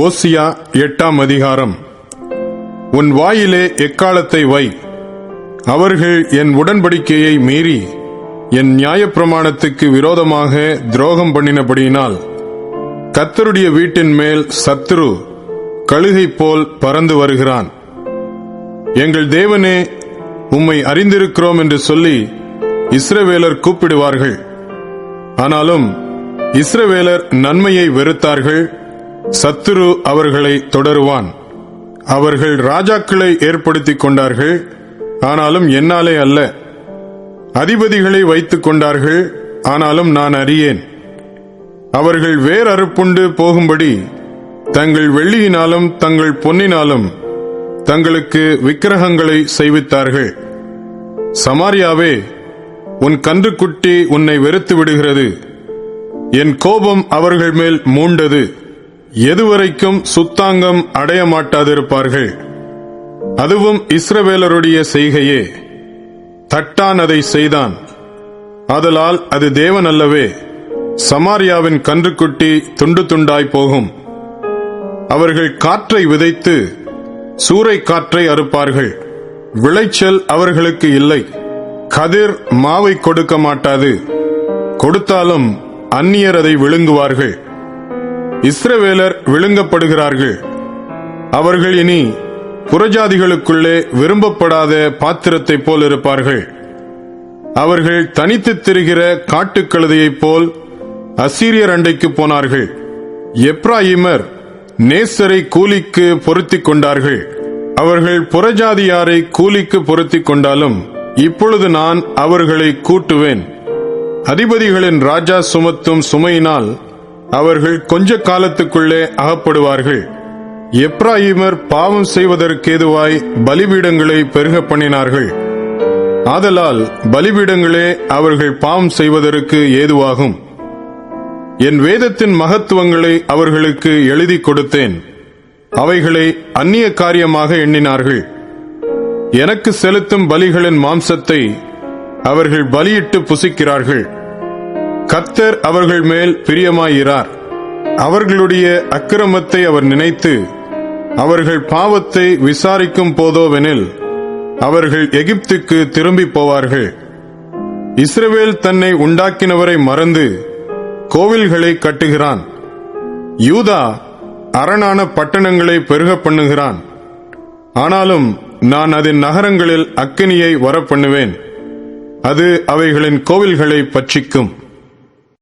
ஓசியா 8ஆம் அதிகாரம். உன் வாயிலே எக்காலத்தை வை. அவர்கள் என் உடன்படிக்கையை மீறி என் நியாயப்பிரமாணத்துக்கு விரோதமாக துரோகம் பண்ணினபடியினால் கர்த்தருடைய வீட்டின் மேல் சத்துரு கழுகை போல் பறந்து வருகிறான். எங்கள் தேவனே, உம்மை அறிந்திருக்கிறோம் என்று சொல்லி இஸ்ரவேலர் கூப்பிடுவார்கள். ஆனாலும் இஸ்ரவேலர் நன்மையை வெறுத்தார்கள். சத்துரு அவர்களை தொடருவான். அவர்கள் ராஜாக்களை ஏற்படுத்திக் கொண்டார்கள், ஆனாலும் என்னாலே அல்ல. அதிபதிகளை வைத்துக் கொண்டார்கள், ஆனாலும் நான் அறியேன். அவர்கள் வேரறுப்புண்டு போகும்படி தங்கள் வெள்ளியினாலும் தங்கள் பொன்னினாலும் தங்களுக்கு விக்கிரகங்களை செய்வித்தார்கள். சமாரியாவே, உன் கன்றுக்குட்டி உன்னை வெறுத்து விடுகிறது. என் கோபம் அவர்கள் மேல் மூண்டது. எதுவரைக்கும் சுத்தாங்கம் அடைய மாட்டாதிருப்பார்கள். அதுவும் இஸ்ரவேலருடைய செய்கையே. தட்டான் அதை செய்தான், ஆதலால் அது தேவன் அல்லவே. சமாரியாவின் கன்றுக்குட்டி துண்டு துண்டாய் போகும். அவர்கள் காற்றை விதைத்து சூறை காற்றை அறுப்பார்கள். விளைச்சல் அவர்களுக்கு இல்லை. கதிர் மாவை கொடுக்க மாட்டாது. கொடுத்தாலும் அந்நியர் அதை விழுங்குவார்கள். இஸ்ரவேலர் விழுங்கப்படுகிறார்கள். அவர்கள் இனி புறஜாதிகளுக்குள்ளே விரும்பப்படாத பாத்திரத்தை போல் இருப்பார்கள். அவர்கள் தனித்து திரிகிற காட்டுக்கழுதையைப் போல் அசீரியர் அண்டைக்கு போனார்கள். எப்ராயிமர் நேசரை கூலிக்கு பொருத்திக் கொண்டார்கள். அவர்கள் புறஜாதியாரை கூலிக்கு பொருத்திக் கொண்டாலும் இப்பொழுது நான் அவர்களை கூட்டுவேன். அதிபதிகளின் ராஜா சுமத்தும் சுமையினால் அவர்கள் கொஞ்ச காலத்துக்குள்ளே அகப்படுவார்கள். எப்ராயிமர் பாவம் செய்வதற்கேதுவாய் பலிபீடங்களை பெருக பண்ணினார்கள். ஆதலால் பலிபீடங்களே அவர்கள் பாவம் செய்வதற்கு ஏதுவாகும். என் வேதத்தின் மகத்துவங்களை அவர்களுக்கு எழுதி கொடுத்தேன். அவைகளை அந்நிய காரியமாக எண்ணினார்கள். எனக்கு செலுத்தும் பலிகளின் மாம்சத்தை அவர்கள் பலியிட்டு புசிக்கிறார்கள். கர்த்தர் அவர்கள் மேல் பிரியமாயிரார். அவர்களுடைய அக்கிரமத்தை அவர் நினைத்து அவர்கள் பாவத்தை விசாரிக்கும் போதோவெனில் அவர்கள் எகிப்துக்கு திரும்பி போவார்கள். இஸ்ரவேல் தன்னை உண்டாக்கினவரை மறந்து கோவில்களை கட்டுகிறான். யூதா அரணான பட்டணங்களை பெருக பண்ணுகிறான். ஆனாலும் நான் அதன் நகரங்களில் அக்கினியை வரப்பண்ணுவேன். அது அவைகளின் கோவில்களை பட்சிக்கும்.